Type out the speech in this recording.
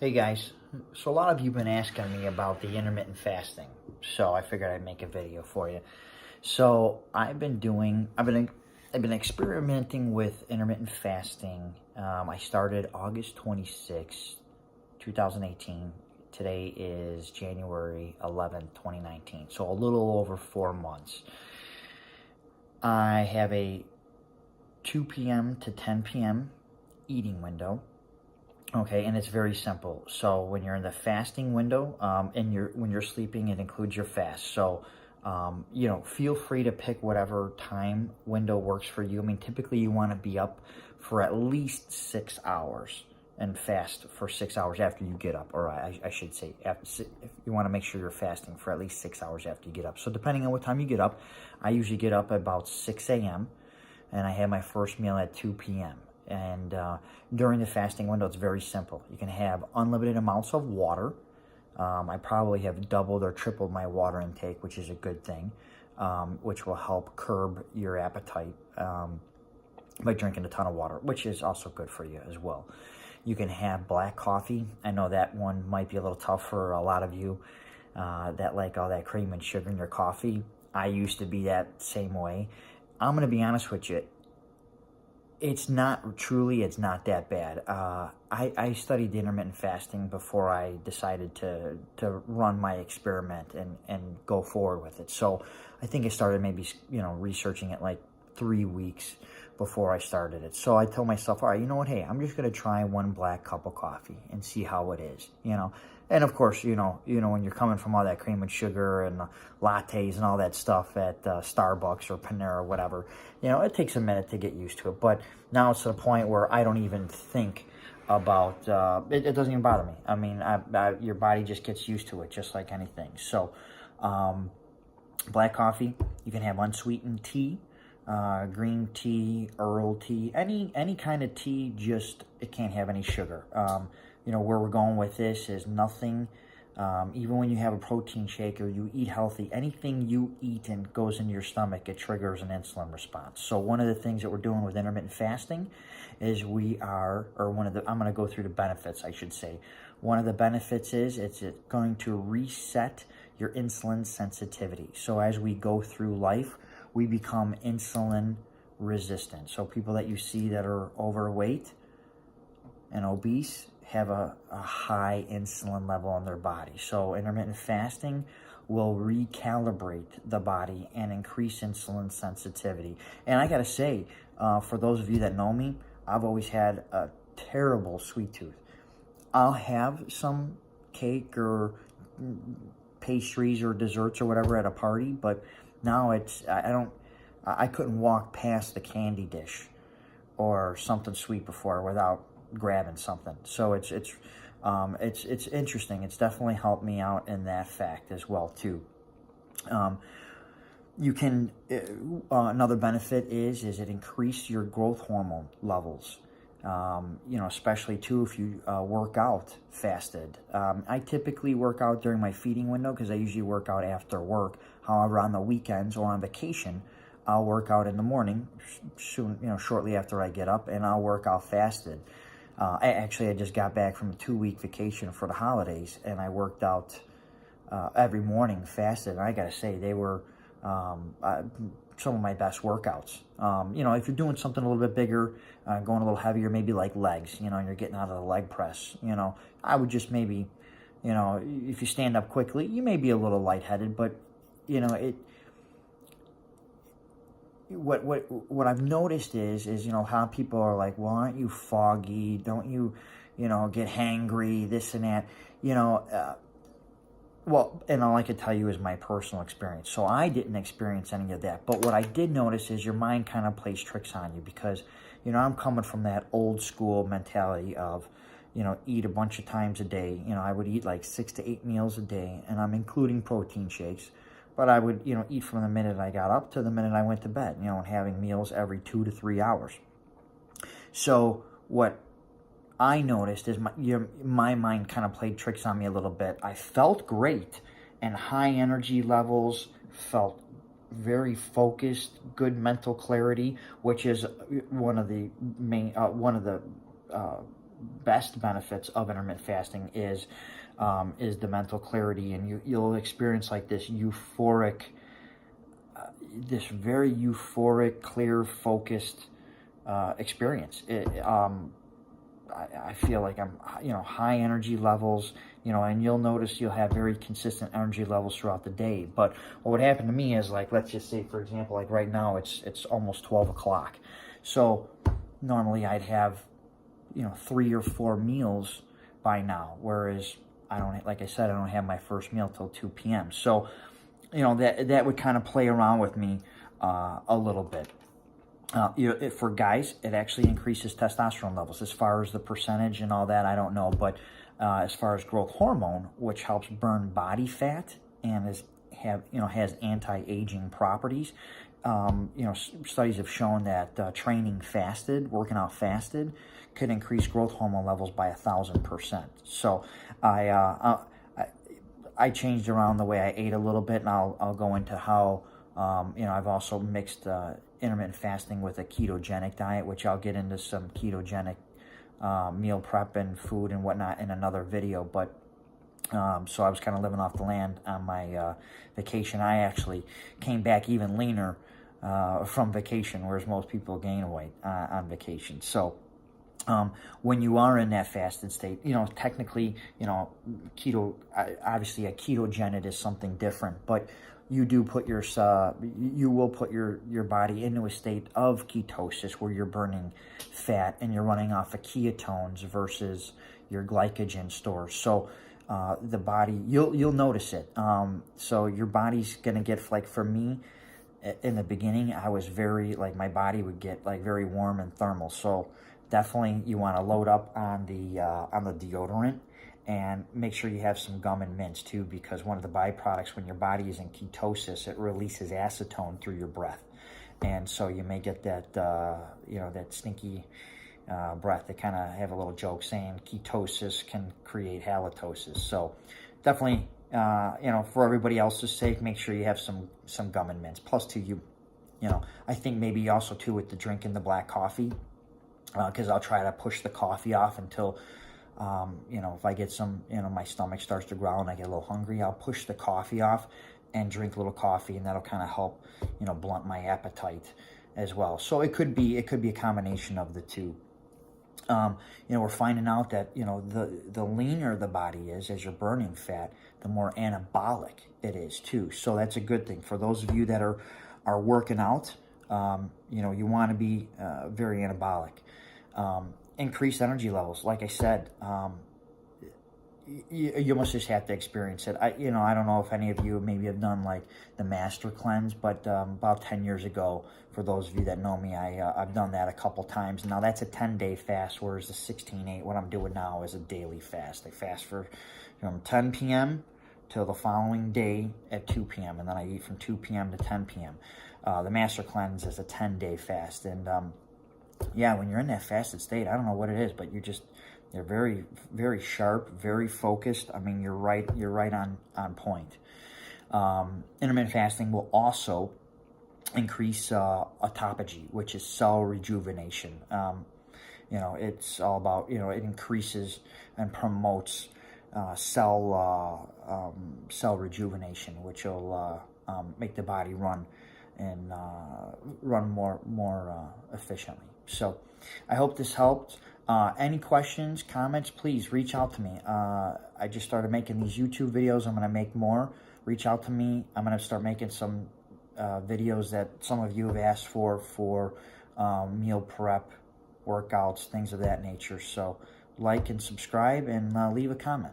Hey guys, so a lot of you have been asking me about the intermittent fasting, so I figured I'd make a video for you. So I've been experimenting with intermittent fasting. I started August 26, 2018. Today is January 11th, 2019, so a little over 4 months. I have a 2 p.m. to 10 p.m. eating window. Okay, and it's very simple. So when you're in the fasting window, and when you're sleeping, it includes your fast. So, feel free to pick whatever time window works for you. I mean, typically you want to be up for at least 6 hours and fast for 6 hours after you get up. Or I should say, if you want to make sure you're fasting for at least 6 hours after you get up. So depending on what time you get up, I usually get up at about 6 a.m. and I have my first meal at 2 p.m. And during the fasting window, it's very simple. You can have unlimited amounts of water. I probably have doubled or tripled my water intake, which is a good thing, which will help curb your appetite by drinking a ton of water, which is also good for you as well. You can have black coffee. I know that one might be a little tough for a lot of you that like all that cream and sugar in your coffee. I used to be that same way. I'm going to be honest with you. It's not that bad. I studied the intermittent fasting before I decided to run my experiment and go forward with it. So I think I started maybe, researching it like 3 weeks before I started it. So I told myself, all right, you know what? Hey, I'm just going to try one black cup of coffee and see how it is. And of course, when you're coming from all that cream and sugar and lattes and all that stuff at Starbucks or Panera or whatever, it takes a minute to get used to it. But now it's to the point where I don't even think about it doesn't even bother me. I mean, your body just gets used to it, just like anything. So, black coffee, you can have unsweetened tea, green tea, Earl tea, any kind of tea. Just it can't have any sugar. Where we're going with this is nothing. Even when you have a protein shake or you eat healthy, anything you eat and goes into your stomach, it triggers an insulin response. So one of the things that we're doing with intermittent fasting is I'm going to go through the benefits, I should say. One of the benefits is it's going to reset your insulin sensitivity. So as we go through life, we become insulin resistant. So people that you see that are overweight and obese have a high insulin level in their body. So intermittent fasting will recalibrate the body and increase insulin sensitivity. And I gotta say, for those of you that know me, I've always had a terrible sweet tooth. I'll have some cake or pastries or desserts or whatever at a party, but now I couldn't walk past the candy dish or something sweet before without grabbing something. So it's interesting. It's definitely helped me out in that fact as well too. You can another benefit is it increase your growth hormone levels. Especially too if you work out fasted. I typically work out during my feeding window because I usually work out after work. However, on the weekends or on vacation, I'll work out in the morning, shortly after I get up, and I'll work out fasted. I just got back from a 2-week vacation for the holidays, and I worked out every morning fasted. And I gotta say, they were some of my best workouts. If you're doing something a little bit bigger, going a little heavier, maybe like legs, and you're getting out of the leg press, I would just maybe, if you stand up quickly, you may be a little lightheaded, but, what I've noticed is how people are like, well, aren't you foggy? Don't you, get hangry, this and that, well, and all I could tell you is my personal experience. So I didn't experience any of that. But what I did notice is your mind kind of plays tricks on you because, I'm coming from that old school mentality of, eat a bunch of times a day. I would eat like 6 to 8 meals a day, and I'm including protein shakes. But I would, eat from the minute I got up to the minute I went to bed, and having meals every 2 to 3 hours. So what I noticed is my mind kind of played tricks on me a little bit. I felt great and high energy levels, felt very focused, good mental clarity, which is one of the best benefits of intermittent fasting is the mental clarity, and you'll experience like this euphoric, this very euphoric, clear, focused experience. I feel like I'm, high energy levels, and you'll notice you'll have very consistent energy levels throughout the day. But what would happen to me is, like, let's just say, for example, like right now, it's almost 12 o'clock. So normally I'd have, 3 or 4 meals by now, whereas like I said, I don't have my first meal till 2 p.m. So, that would kind of play around with me a little bit. For guys, it actually increases testosterone levels. As far as the percentage and all that, I don't know. But as far as growth hormone, which helps burn body fat and has anti-aging properties, studies have shown that training fasted, working out fasted, could increase growth hormone levels by 1,000%. So I changed around the way I ate a little bit, and I'll go into how. I've also mixed intermittent fasting with a ketogenic diet, which I'll get into some ketogenic meal prep and food and whatnot in another video. But so I was kind of living off the land on my vacation. I actually came back even leaner from vacation, whereas most people gain weight on vacation. So when you are in that fasted state, technically, keto, obviously a ketogenic is something different, but you do put you will put your body into a state of ketosis where you're burning fat and you're running off of ketones versus your glycogen stores. So the body, you'll notice it. So your body's gonna get, like, for me, in the beginning, I was very, like, my body would get like very warm and thermal. So definitely you want to load up on the deodorant. And make sure you have some gum and mints too, because one of the byproducts when your body is in ketosis, it releases acetone through your breath. And so you may get that, that stinky breath. They kind of have a little joke saying ketosis can create halitosis. So definitely, for everybody else's sake, make sure you have some gum and mints. Plus too, I think maybe also too with the drinking the black coffee, because I'll try to push the coffee off until, if I get some, my stomach starts to growl and I get a little hungry, I'll push the coffee off and drink a little coffee, and that'll kind of help, blunt my appetite as well. So it could be a combination of the two. We're finding out that, the leaner the body is as you're burning fat, the more anabolic it is too. So that's a good thing. For those of you that are working out, you want to be very anabolic. Increased energy levels, like I said, you almost just have to experience it. I don't know if any of you maybe have done like the master cleanse, but about 10 years ago, for those of you that know me, I've done that a couple times. Now that's a 10-day fast, whereas the 16/8, what I'm doing now is a daily fast. I fast from 10 p.m. till the following day at 2 p.m. and then I eat from 2 p.m. to 10 p.m. The master cleanse is a 10-day fast, and yeah, when you're in that fasted state, I don't know what it is, but you're very, very sharp, very focused. I mean, you're right on point. Intermittent fasting will also increase autophagy, which is cell rejuvenation. It's all about, it increases and promotes cell rejuvenation, which will make the body run more efficiently. So I hope this helped. Any questions, comments, please reach out to me. I just started making these YouTube videos. I'm going to make more. Reach out to me. I'm going to start making some videos that some of you have asked for meal prep, workouts, things of that nature. So like and subscribe and leave a comment.